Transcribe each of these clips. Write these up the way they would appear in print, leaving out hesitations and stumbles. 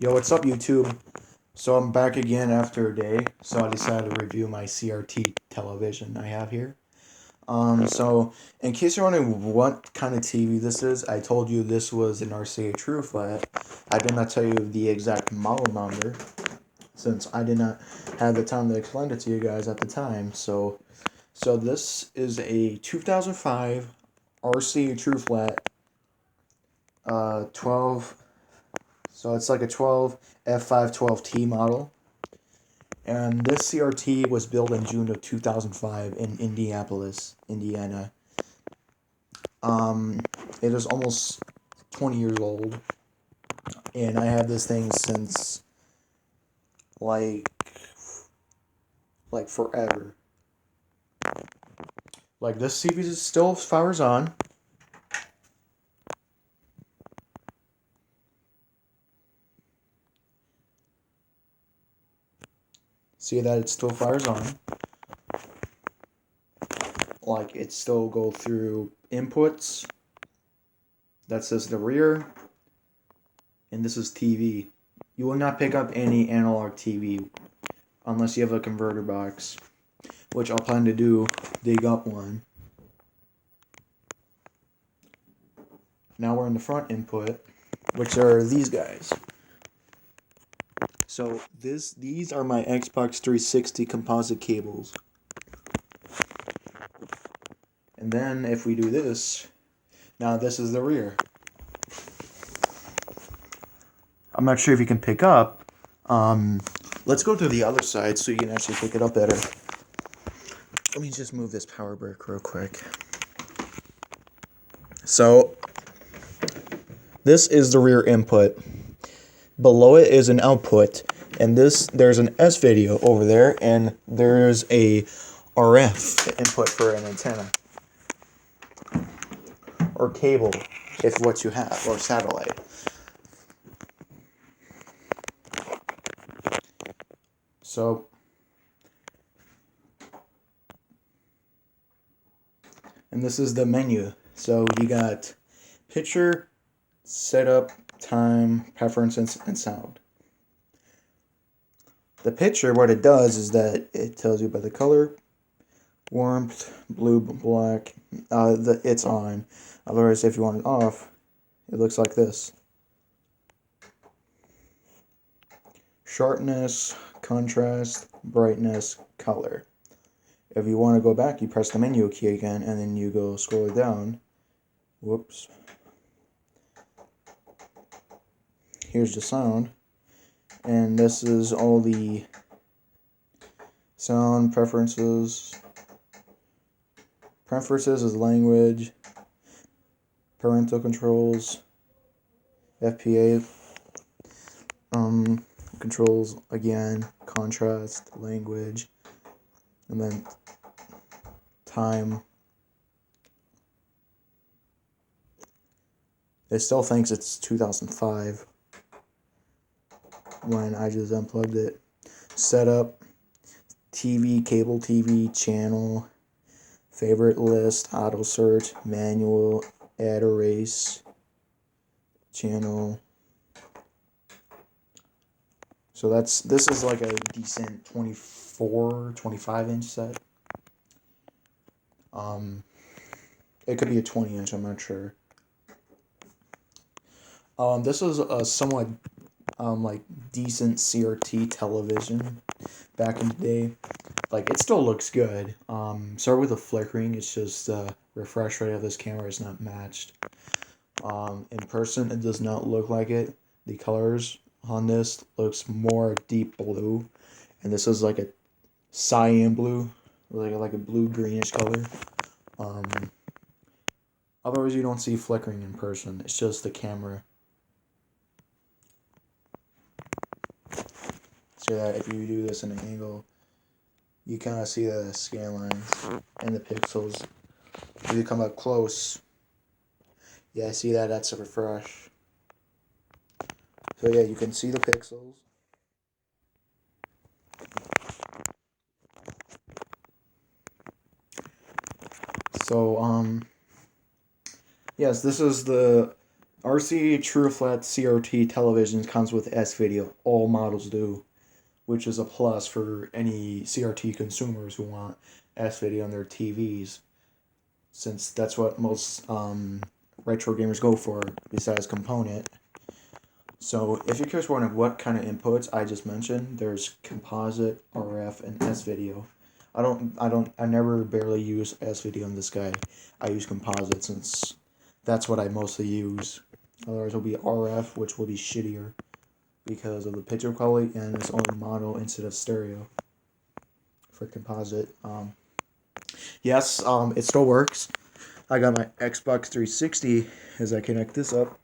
Yo, what's up, YouTube? So I'm back again after a day, so I decided to review my CRT television I have here. So in case you're wondering what kind of TV this is, I told you this was an Rca Truflat. I did not tell you the exact model number, since I did not have the time to explain it to you guys at the time. So this is a 2005 Rca Truflat, 12. So it's like a 12 F512T model. And this CRT was built in June of 2005 in Indianapolis, Indiana. Um, it is almost 20 years old, and I have this thing since like forever. Like this TV still fires on. See that it still fires on. Like it still go through inputs. That says the rear, and this is TV. You will not pick up any analog TV unless you have a converter box, which I'll plan to do, dig up one. Now we're in the front input, which are these guys. So these are my Xbox 360 composite cables. And then if we do this, now this is the rear. I'm not sure if you can pick up. Let's go to the other side so you can actually pick it up better. Let me just move this power brick real quick. So this is the rear input. Below it is an output, and there's an S video over there, and there's a RF input for an antenna or cable, if what you have, or satellite. So and this is the menu. So you got picture, setup, time, preferences, and sound. The picture, what it does is that it tells you by the color, warmth, blue, black, it's on. Otherwise, if you want it off, it looks like this. Sharpness, contrast, brightness, color. If you want to go back, you press the menu key again, and then you go scroll down. Whoops. Here's the sound. And this is all the sound preferences. Preferences is language, parental controls, FPA, controls again, contrast, language, and then time. It still thinks it's 2005 when I just unplugged it. Setup, TV, cable TV, channel, favorite list, auto search, manual, add erase, channel. So this is like a decent 24, 25-inch set. It could be a 20-inch, I'm not sure. This is a somewhat like decent CRT television back in the day. Like it still looks good. Sorry with the flickering, it's just refresh rate of this camera is not matched. In person it does not look like it. The colors on this looks more deep blue, and this is like a cyan blue, like a blue greenish color. Otherwise you don't see flickering in person. It's just the camera. So that if you do this in an angle, you kind of see the scan lines and the pixels. If you come up close, yeah, see that? That's a refresh. So yeah, you can see the pixels. So yes, this is the Rca Truflat Crt televisions comes with S-Video. All models do, which is a plus for any CRT consumers who want S-Video on their TVs, since that's what most retro gamers go for besides component. So if you're curious wondering what kind of inputs I just mentioned, there's composite, RF, and S-Video. I never barely use S-Video on this guy. I use composite since that's what I mostly use. Otherwise it'll be RF, which will be shittier because of the picture quality and it's only mono instead of stereo for composite. Yes, it still works. I got my Xbox 360 as I connect this up.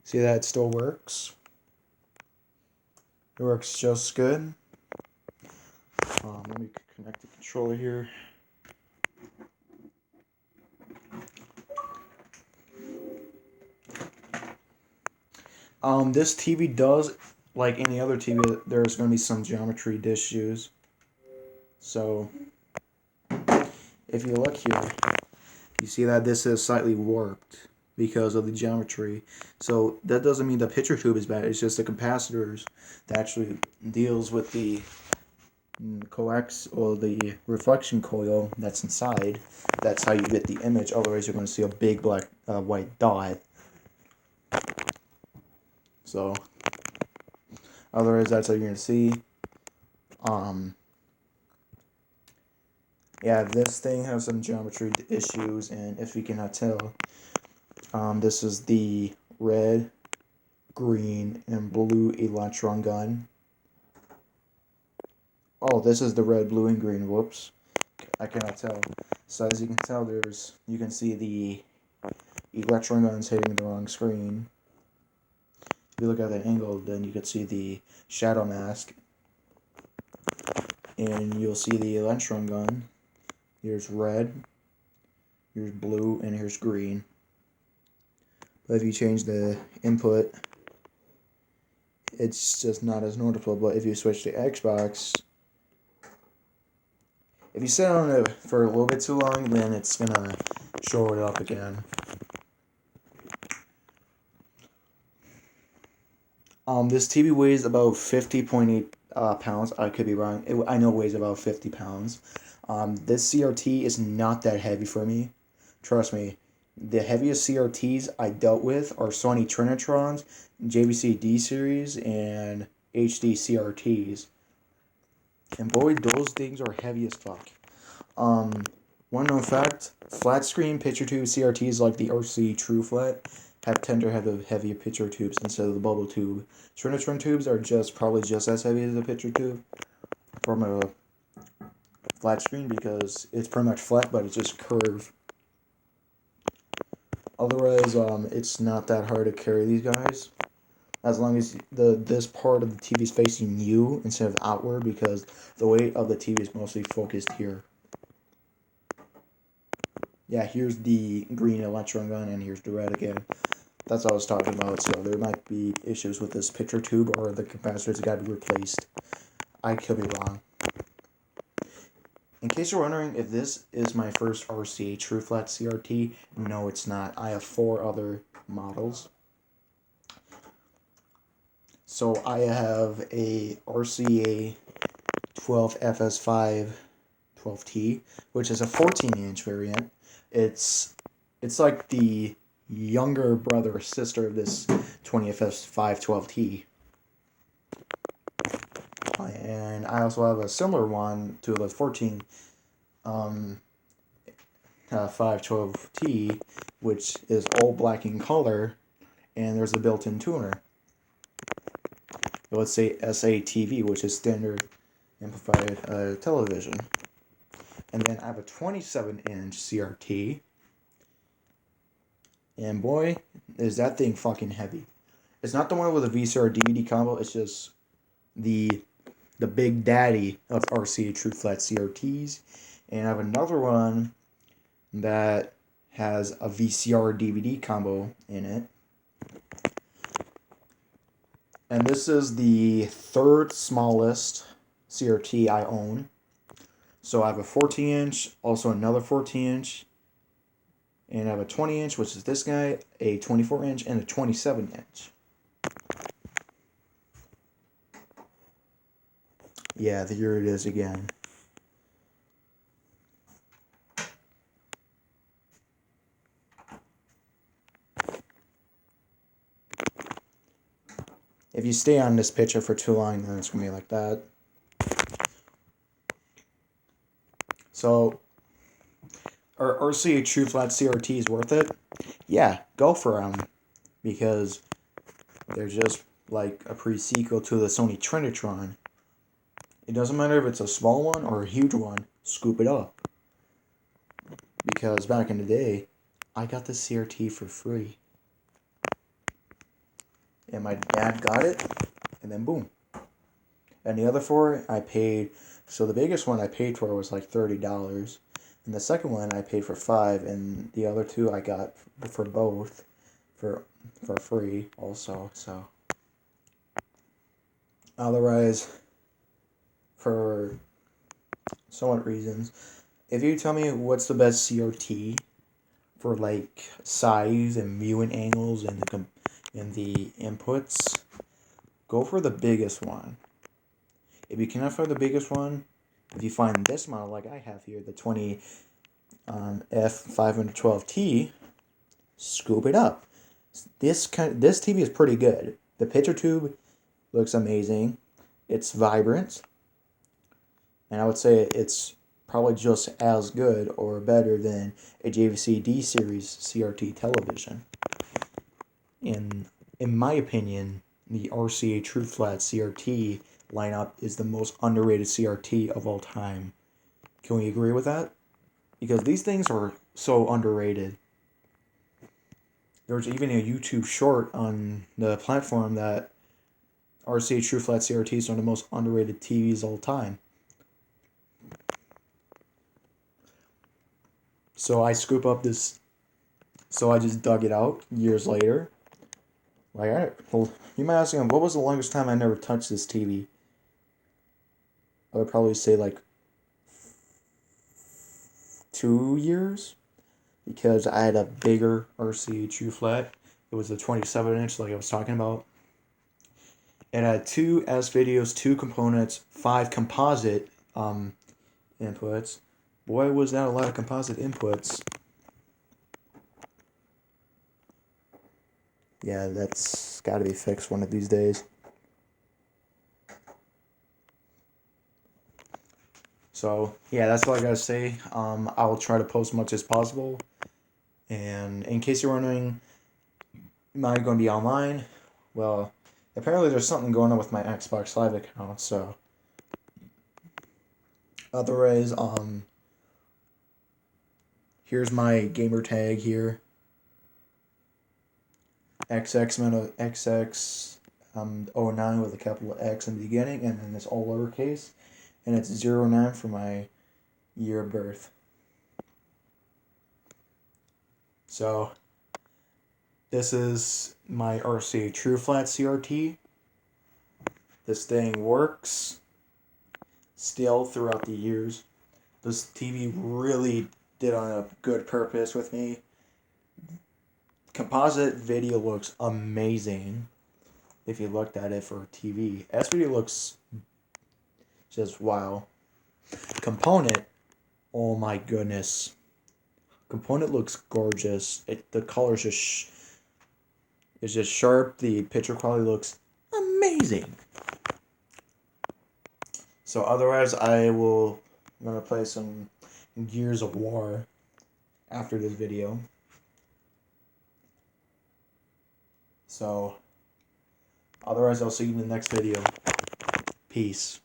See that it still works? It works just good. Let me connect the controller here. This TV does, like any other TV, there's going to be some geometry issues. So, if you look here, you see that this is slightly warped because of the geometry. So that doesn't mean the picture tube is bad. It's just the capacitors that actually deals with the coax or the reflection coil that's inside. That's how you get the image. Otherwise, you're going to see a big black white dot. So, otherwise, that's how you're going to see. Yeah, this thing has some geometry issues, and if you cannot tell, this is the red, green, and blue electron gun. Oh, this is the red, blue, and green. Whoops. I cannot tell. So as you can tell, you can see the electron guns hitting the wrong screen. If you look at that angle, then you can see the shadow mask. And you'll see the electron gun. Here's red, here's blue, and here's green. But if you change the input, it's just not as noticeable. But if you switch to Xbox, if you sit on it for a little bit too long, then it's gonna show it up again. This TV weighs about 50.8 pounds. I could be wrong. I know it weighs about 50 pounds. This CRT is not that heavy for me. Trust me. The heaviest CRTs I dealt with are Sony Trinitrons, JVC D series, and HD CRTs. And boy, those things are heavy as fuck. One known fact, flat screen picture tube CRTs like the Rca Truflat tend to have the heavier picture tubes instead of the bubble tube. Trinitron tubes are probably just as heavy as a picture tube from a flat screen because it's pretty much flat, but it's just curved. Otherwise, it's not that hard to carry these guys, as long as this part of the TV is facing you instead of outward, because the weight of the TV is mostly focused here. Yeah, here's the green electron gun, and here's the red again. That's what I was talking about. So there might be issues with this picture tube, or the capacitors got to be replaced. I could be wrong. In case you're wondering if this is my first Rca Truflat CRT, no, it's not. I have 4 other models. So I have a Rca 12FS5 12T, which is a 14-inch variant. It's like the younger brother or sister of this 20FS5 12T. And I also have a similar one to the 14 512T, which is all black in color, and there's a built-in tuner. Let's say SATV, which is standard amplified television. And then I have a 27-inch CRT. And boy, is that thing fucking heavy. It's not the one with a VCR DVD combo, it's just the big daddy of Rca Truflat CRTs. And I have another one that has a VCR DVD combo in it. And this is the third smallest CRT I own. So I have a 14-inch, also another 14-inch, and I have a 20-inch, which is this guy, a 24-inch, and a 27-inch. Yeah, here it is again. If you stay on this picture for too long, then it's going to be like that. So, are Rca Truflat CRTs worth it? Yeah, go for them. Because they're just like a pre-sequel to the Sony Trinitron. It doesn't matter if it's a small one or a huge one, scoop it up. Because back in the day, I got the CRT for free. And my dad got it, and then boom. And the other four, I paid. So the biggest one I paid for was like $30. And the second one I paid for $5. And the other two I got for both for free also. So otherwise, for somewhat reasons, if you tell me what's the best CRT for like size and viewing angles and the inputs, go for the biggest one. If you cannot find the biggest one, if you find this model like I have here, the 20 F512T, scoop it up. This TV is pretty good. The picture tube looks amazing. It's vibrant, and I would say it's probably just as good or better than a JVC D series CRT television. In my opinion, the Rca Truflat CRT lineup is the most underrated CRT of all time. Can we agree with that? Because these things are so underrated. There's even a YouTube short on the platform that Rca Truflat CRTs are the most underrated TVs of all time. So I scoop up this. So I just dug it out years later. Well, you might ask me, what was the longest time I never touched this TV? I would probably say like 2 years, because I had a bigger Rca Truflat. It was a 27-inch, like I was talking about. It had 2 S-videos, 2 components, 5 composite inputs. Boy, was that a lot of composite inputs. Yeah, that's got to be fixed one of these days. So, yeah, that's all I got to say. I will try to post much as possible. And in case you're wondering, am I going to be online? Well, apparently there's something going on with my Xbox Live account, so. Otherwise, here's my gamer tag here. XX09 with a capital X in the beginning, and then it's all lowercase, and it's 09 for my year of birth. So, this is my Rca Truflat CRT. This thing works still throughout the years. This TV really did on a good purpose with me. Composite video looks amazing if you looked at it for TV. S-video looks just wow. Component, oh my goodness. Component looks gorgeous. The colors just it's just sharp. The picture quality looks amazing. So otherwise, I'm gonna play some Gears of War after this video. So otherwise, I'll see you in the next video. Peace.